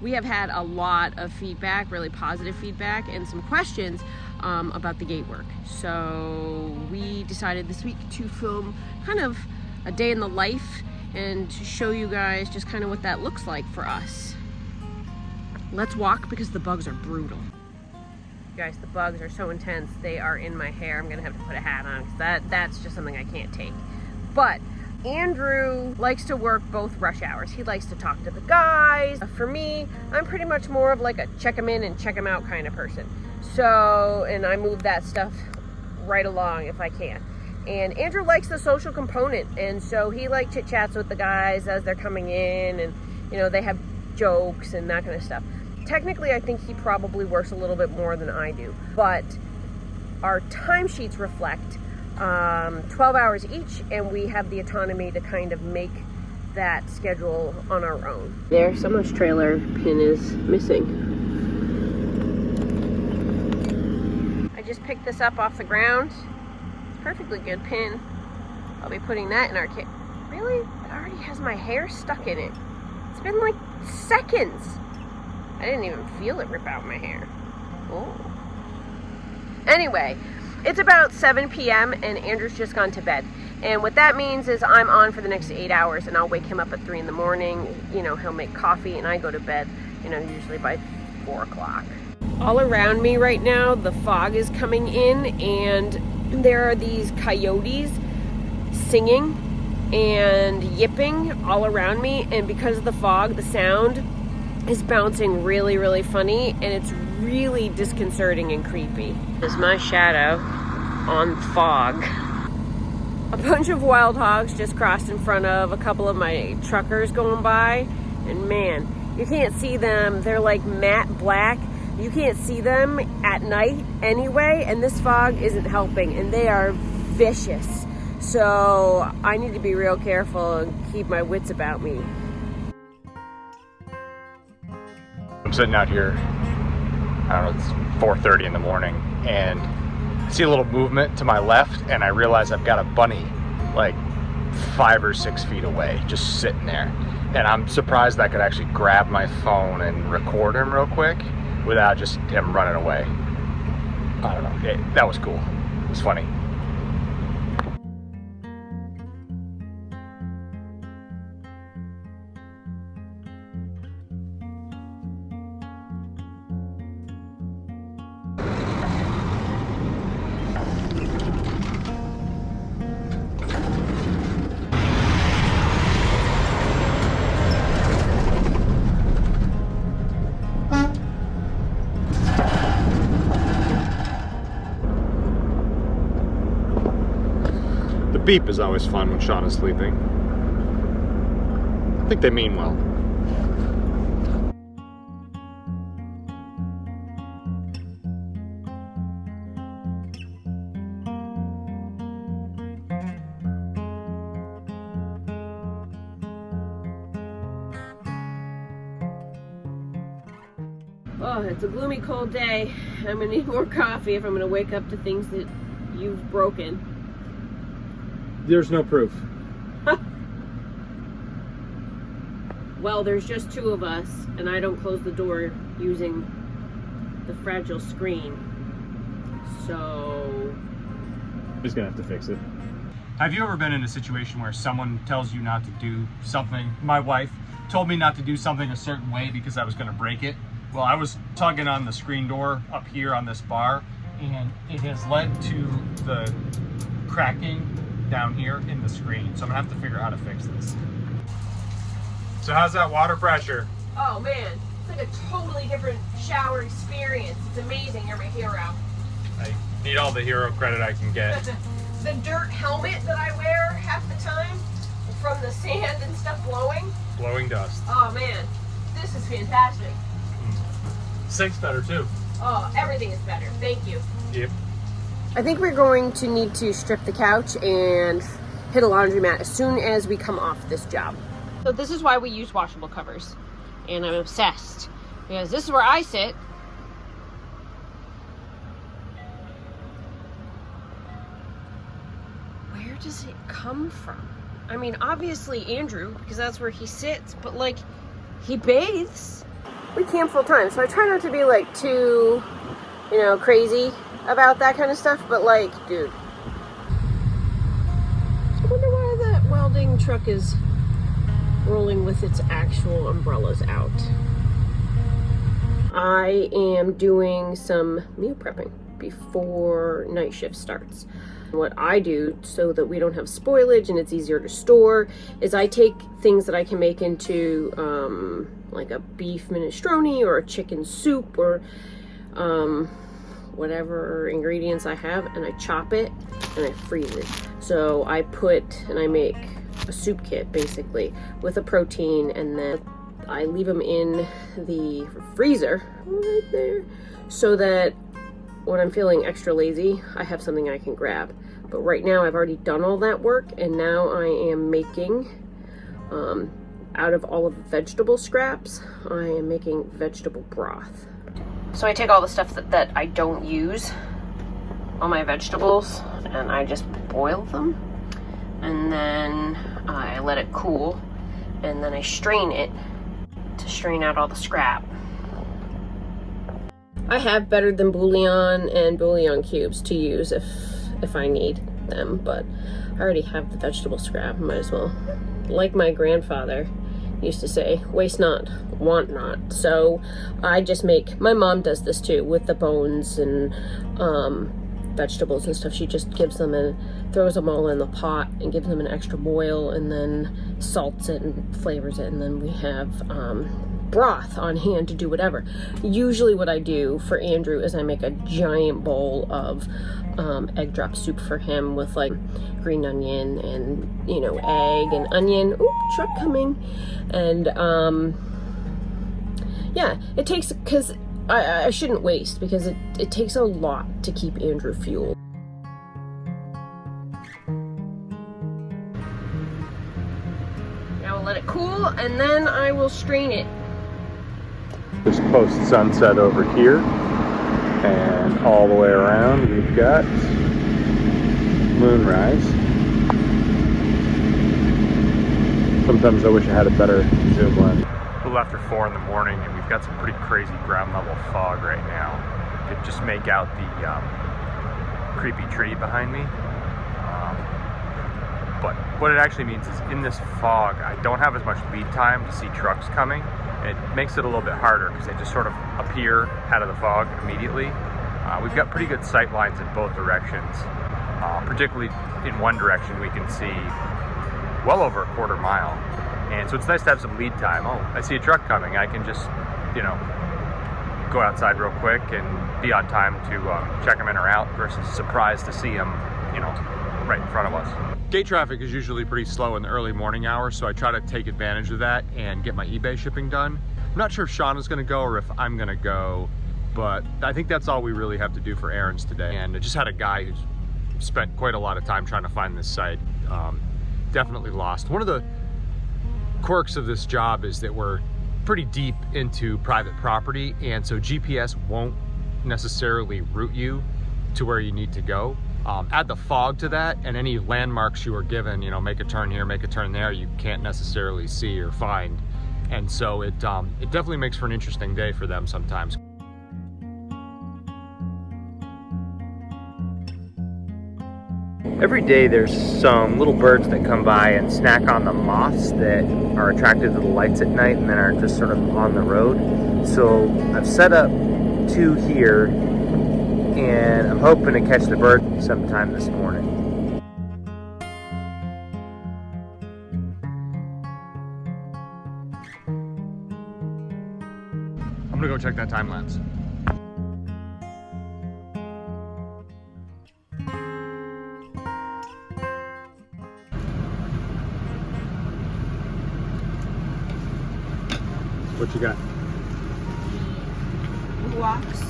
We have had a lot of feedback, really positive feedback, and some questions about the gate work. So we decided this week to film kind of a day in the life and to show you guys just kind of what that looks like for us. Let's walk because the bugs are brutal. Guys, the bugs are so intense. They are in my hair. I'm gonna have to put a hat on because that's just something I can't take. But Andrew likes to work both rush hours. He likes to talk to the guys. For me, I'm pretty much more of like a check them in and check them out kind of person. So, and I move that stuff right along if I can. And Andrew likes the social component, and so he like chit chats with the guys as they're coming in, and you know, they have jokes and that kind of stuff. Technically, I think he probably works a little bit more than I do, but our timesheets reflect 12 hours each, and we have the autonomy to kind of make that schedule on our own. There, someone's trailer pin is missing. I just picked this up off the ground. It's a perfectly good pin. I'll be putting that in our kit. Really? It already has my hair stuck in it. It's been like seconds. I didn't even feel it rip out my hair. Oh. Anyway, it's about 7 p.m. and Andrew's just gone to bed. And what that means is I'm on for the next 8 hours, and I'll wake him up at 3 in the morning. You know, he'll make coffee and I go to bed, you know, usually by 4 o'clock. All around me right now, the fog is coming in, and there are these coyotes singing and yipping all around me. And because of the fog, the sound is bouncing really, really funny, and it's really disconcerting and creepy. This is my shadow on fog. A bunch of wild hogs just crossed in front of a couple of my truckers going by, and man, you can't see them. They're like matte black. You can't see them at night anyway, and this fog isn't helping, and they are vicious. So I need to be real careful and keep my wits about me. I'm sitting out here, I don't know, it's 4:30 in the morning, and I see a little movement to my left, and I realize I've got a bunny like 5 or 6 feet away, just sitting there. And I'm surprised I could actually grab my phone and record him real quick without just him running away. I don't know, that was cool. It was funny. Beep is always fun when Sean is sleeping. I think they mean well. Oh, it's a gloomy, cold day. I'm gonna need more coffee if I'm gonna wake up to things that you've broken. There's no proof. Well, there's just 2 of us, and I don't close the door using the fragile screen. So I'm just gonna have to fix it. Have you ever been in a situation where someone tells you not to do something? My wife told me not to do something a certain way because I was gonna break it. Well, I was tugging on the screen door up here on this bar, and it has led to the cracking down here in the screen. So I'm gonna have to figure out how to fix this. So how's that water pressure? oh man, it's like a totally different shower experience. It's amazing. You're my hero. I need all the hero credit I can get. The dirt helmet that I wear half the time from the sand and stuff blowing. Blowing dust. Oh man, this is fantastic. Sink's better too. Oh, everything is better. Thank you. Yep. I think we're going to need to strip the couch and hit a laundromat as soon as we come off this job. So this is why we use washable covers. And I'm obsessed because this is where I sit. Where does it come from? I mean, obviously Andrew, because that's where he sits, but like, he bathes. we camp full time, so I try not to be like too, you know, crazy about that kind of stuff, but like, dude. I wonder why that welding truck is rolling with its actual umbrellas out. I am doing some meal prepping before night shift starts. What I do so that we don't have spoilage and it's easier to store is I take things that I can make into like a beef minestrone or a chicken soup or whatever ingredients I have, and I chop it and I freeze it. So I make a soup kit basically with a protein, and then I leave them in the freezer right there so that when I'm feeling extra lazy, I have something I can grab. But right now I've already done all that work, and now I am making, out of all of the vegetable scraps, I am making vegetable broth. So I take all the stuff that I don't use, all my vegetables, and I just boil them. And then I let it cool, and then I strain it to strain out all the scrap. I have Better Than Bouillon and bouillon cubes to use if I need them, but I already have the vegetable scrap, might as well. Like my grandfather used to say, waste not, want not. So I just make, my mom does this too with the bones and vegetables and stuff. She just gives them and throws them all in the pot and gives them an extra boil, and then salts it and flavors it, and then we have broth on hand to do whatever. Usually what I do for Andrew is I make a giant bowl of egg drop soup for him with like green onion and, you know, egg and onion. Oop, truck coming. And yeah, it takes, because I shouldn't waste, because it takes a lot to keep Andrew fueled. Now we'll let it cool, and then I will strain it. Just post sunset over here, and all the way around we've got moonrise. Sometimes I wish I had a better zoom lens. A little after 4 in the morning, and we've got some pretty crazy ground level fog right now. You could just make out the creepy tree behind me. But what it actually means is in this fog, I don't have as much lead time to see trucks coming. It makes it a little bit harder because they just sort of appear out of the fog immediately. We've got pretty good sight lines in both directions. Particularly in one direction, we can see well over a quarter mile. And so it's nice to have some lead time. Oh, I see a truck coming. I can just, you know, go outside real quick and be on time to check them in or out versus surprised to see them, you know, right in front of us. Gate traffic is usually pretty slow in the early morning hours, so I try to take advantage of that and get my eBay shipping done. I'm not sure if Shauna's gonna go or if I'm gonna go, but I think that's all we really have to do for errands today. And I just had a guy who's spent quite a lot of time trying to find this site. Definitely lost. One of the quirks of this job is that we're pretty deep into private property, and so GPS won't necessarily route you to where you need to go. Add the fog to that, and any landmarks you were given, you know, make a turn here, make a turn there, you can't necessarily see or find. And so it definitely makes for an interesting day for them sometimes. Every day there's some little birds that come by and snack on the moths that are attracted to the lights at night and then are just sort of on the road. So I've set up 2 here, and I'm hoping to catch the bird sometime this morning. I'm gonna go check that time lapse. What you got? Blocks.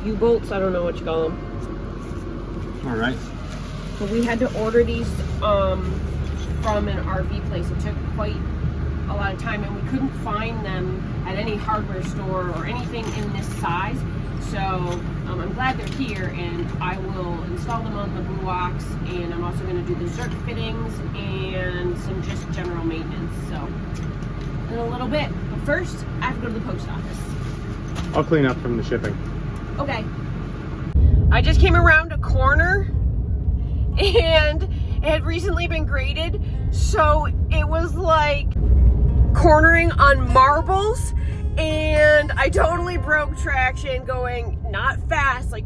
U-bolts, I don't know what you call them. All right. So we had to order these from an RV place. It took quite a lot of time, and we couldn't find them at any hardware store or anything in this size. So I'm glad they're here, and I will install them on the Blue Ox, and I'm also going to do the Zerk fittings and some just general maintenance. So in a little bit, but first I have to go to the post office. I'll clean up from the shipping. Okay. I just came around a corner and it had recently been graded, so it was like cornering on marbles, and I totally broke traction going not fast, like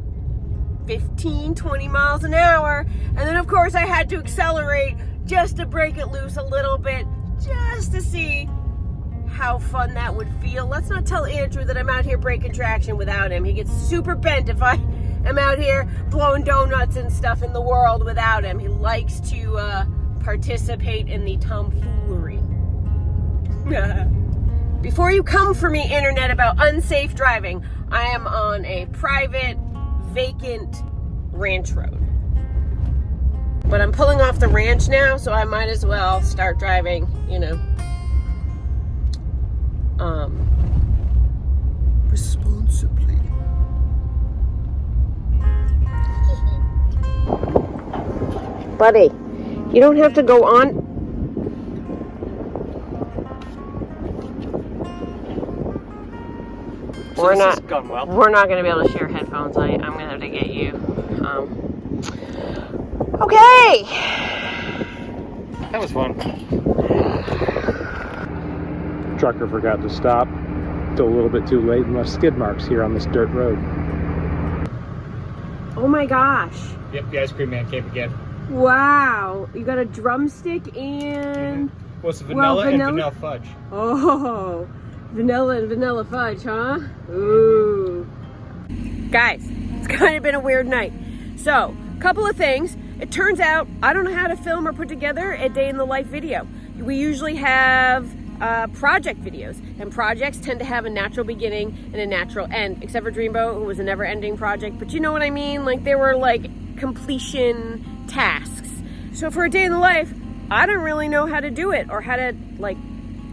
15, 20 miles an hour, and then of course I had to accelerate just to break it loose a little bit, just to see how fun that would feel. Let's not tell Andrew that I'm out here breaking traction without him. He gets super bent if I am out here blowing donuts and stuff in the world without him. He likes to participate in the tomfoolery. Before you come for me, internet, about unsafe driving, I am on a private, vacant ranch road. But I'm pulling off the ranch now, so I might as well start driving, you know, responsibly. Buddy, you don't have to go on. So We're this has gone well. not going to be able to share headphones. I'm going to have to get you. Okay. That was fun. Trucker forgot to stop. It's a little bit too late and left skid marks here on this dirt road. Oh my gosh. Yep, the ice cream man came again. Wow. You got a drumstick and... What's vanilla, vanilla and vanilla fudge? Oh, vanilla and vanilla fudge, huh? Ooh. Guys, it's kind of been a weird night. So, couple of things. It turns out I don't know how to film or put together a day in the life video. We usually have project videos, and projects tend to have a natural beginning and a natural end, except for Dreamboat, who was a never-ending project. But you know what I mean? Like, they were like completion tasks. So for a day in the life, I don't really know how to do it, or how to, like,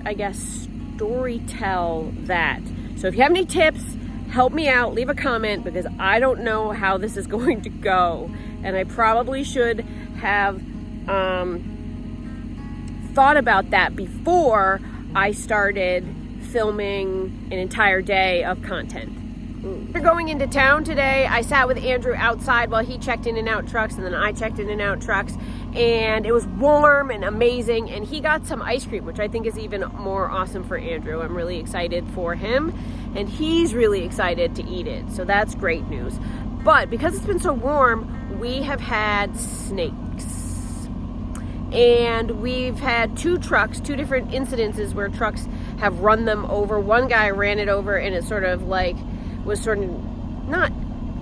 I guess, story tell that. So if you have any tips, help me out, leave a comment, because I don't know how this is going to go. And I probably should have thought about that before I started filming an entire day of content. We're going into town today. I sat with Andrew outside while he checked in and out trucks, and then I checked in and out trucks, and it was warm and amazing, and he got some ice cream, which I think is even more awesome for Andrew. I'm really excited for him, and he's really excited to eat it, so that's great news. But because it's been so warm, we have had snakes. And we've had two different incidences where trucks have run them over. One guy ran it over, and it sort of like was sort of not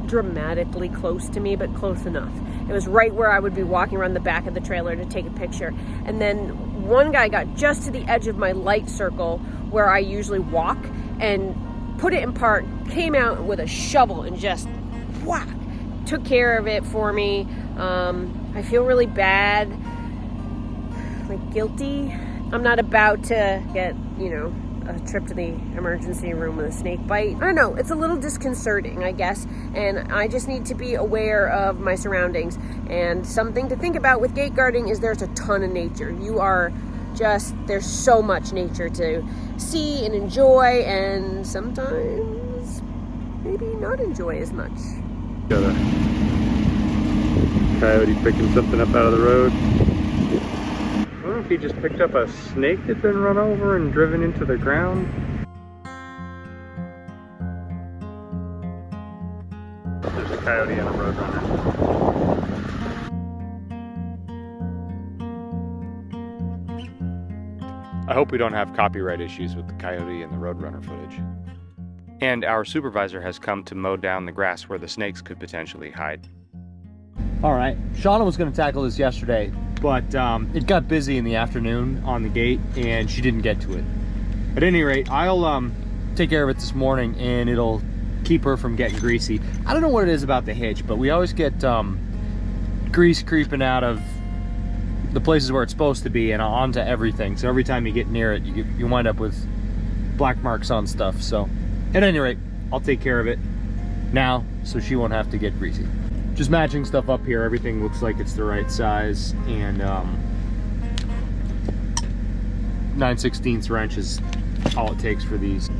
dramatically close to me, but close enough. It was right where I would be walking around the back of the trailer to take a picture. And then one guy got just to the edge of my light circle where I usually walk, and put it in park, came out with a shovel and just whack, took care of it for me. I feel really bad, like guilty. I'm not about to get, you know, a trip to the emergency room with a snake bite. I don't know, it's a little disconcerting, I guess, and I just need to be aware of my surroundings. And something to think about with gate guarding is there's a ton of nature. There's so much nature to see and enjoy, and sometimes maybe not enjoy as much. Got a coyote picking something up out of the road. I wonder if he just picked up a snake that's been run over and driven into the ground. There's a coyote and a roadrunner. I hope we don't have copyright issues with the coyote and the roadrunner footage. And our supervisor has come to mow down the grass where the snakes could potentially hide. All right, Shauna was gonna tackle this yesterday, but it got busy in the afternoon on the gate and she didn't get to it. At any rate, I'll take care of it this morning, and it'll keep her from getting greasy. I don't know what it is about the hitch, but we always get grease creeping out of the places where it's supposed to be and onto everything. So every time you get near it, you wind up with black marks on stuff. So at any rate, I'll take care of it. Now, so she won't have to get greasy. Just matching stuff up here, everything looks like it's the right size, and 9/16 wrench is all it takes for these.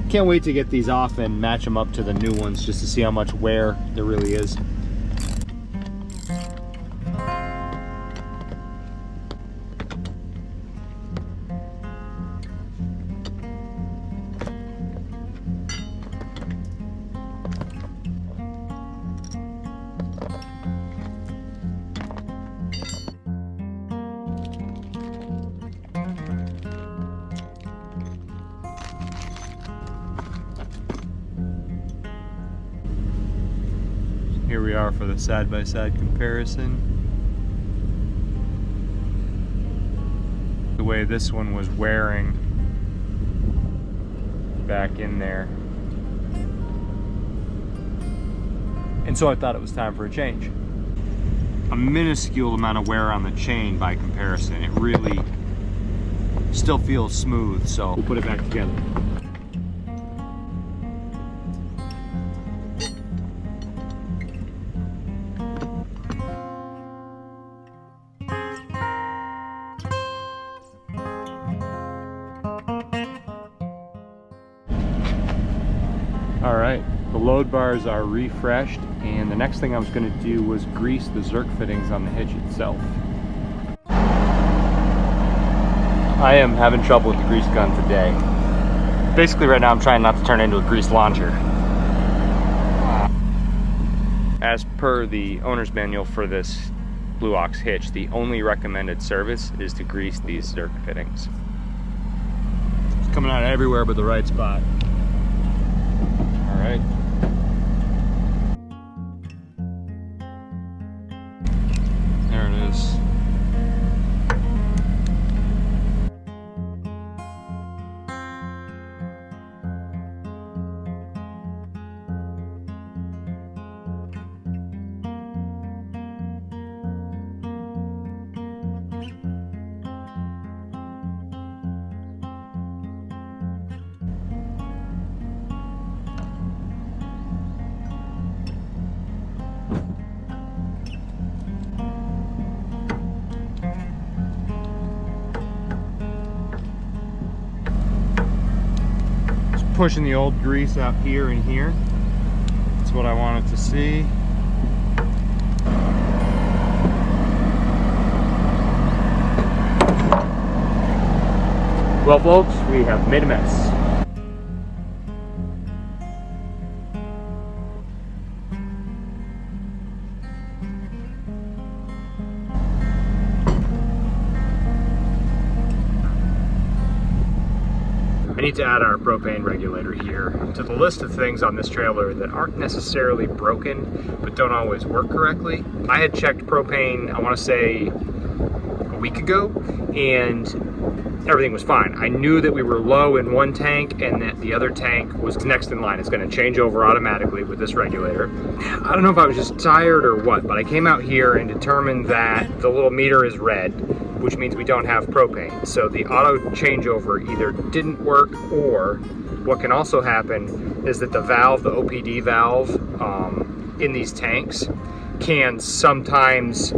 Can't wait to get these off and match them up to the new ones just to see how much wear there really is. Here we are for the side-by-side comparison. The way this one was wearing back in there. And so I thought it was time for a change. A minuscule amount of wear on the chain by comparison. It really still feels smooth, so we'll put it back together. All right, the load bars are refreshed, and the next thing I was going to do was grease the Zerk fittings on the hitch itself. I am having trouble with the grease gun today. Basically right now I'm trying not to turn it into a grease launcher. As per the owner's manual for this Blue Ox hitch, the only recommended service is to grease these Zerk fittings. It's coming out everywhere but the right spot. All right. There it is. Pushing the old grease out here and here. That's what I wanted to see. Well folks, we have made a mess. I need to add our propane regulator here to the list of things on this trailer that aren't necessarily broken, but don't always work correctly. I had checked propane, I want to say a week ago, and everything was fine. I knew that we were low in one tank and that the other tank was next in line. It's going to change over automatically with this regulator. I don't know if I was just tired or what, but I came out here and determined that the little meter is red, which means we don't have propane. So the auto changeover either didn't work, or what can also happen is that the valve, the OPD valve in these tanks can sometimes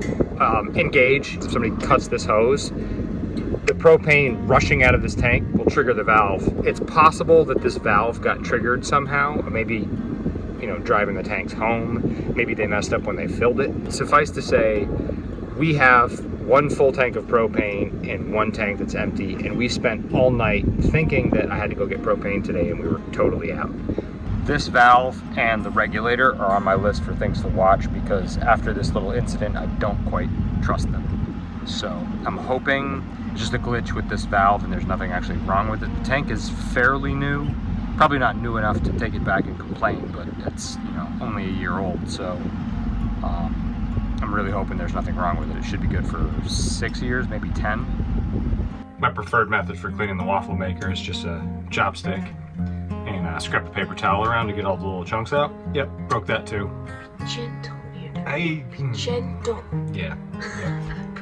engage. If somebody cuts this hose, the propane rushing out of this tank will trigger the valve. It's possible that this valve got triggered somehow, or maybe, you know, driving the tanks home. Maybe they messed up when they filled it. Suffice to say, we have one full tank of propane and one tank that's empty, and we spent all night thinking that I had to go get propane today, and we were totally out. This valve and the regulator are on my list for things to watch, because after this little incident, I don't quite trust them. So I'm hoping it's just a glitch with this valve and there's nothing actually wrong with it. The tank is fairly new, probably not new enough to take it back and complain, but it's, you know, only a year old, so I'm really hoping there's nothing wrong with it. It should be good for 6 years, maybe 10. My preferred method for cleaning the waffle maker is just a chopstick and scrap a paper towel around to get all the little chunks out. Yep, broke that too. Gentle, you know. Gentle. Yeah.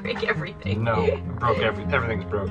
Break everything. No, broke everything's broke.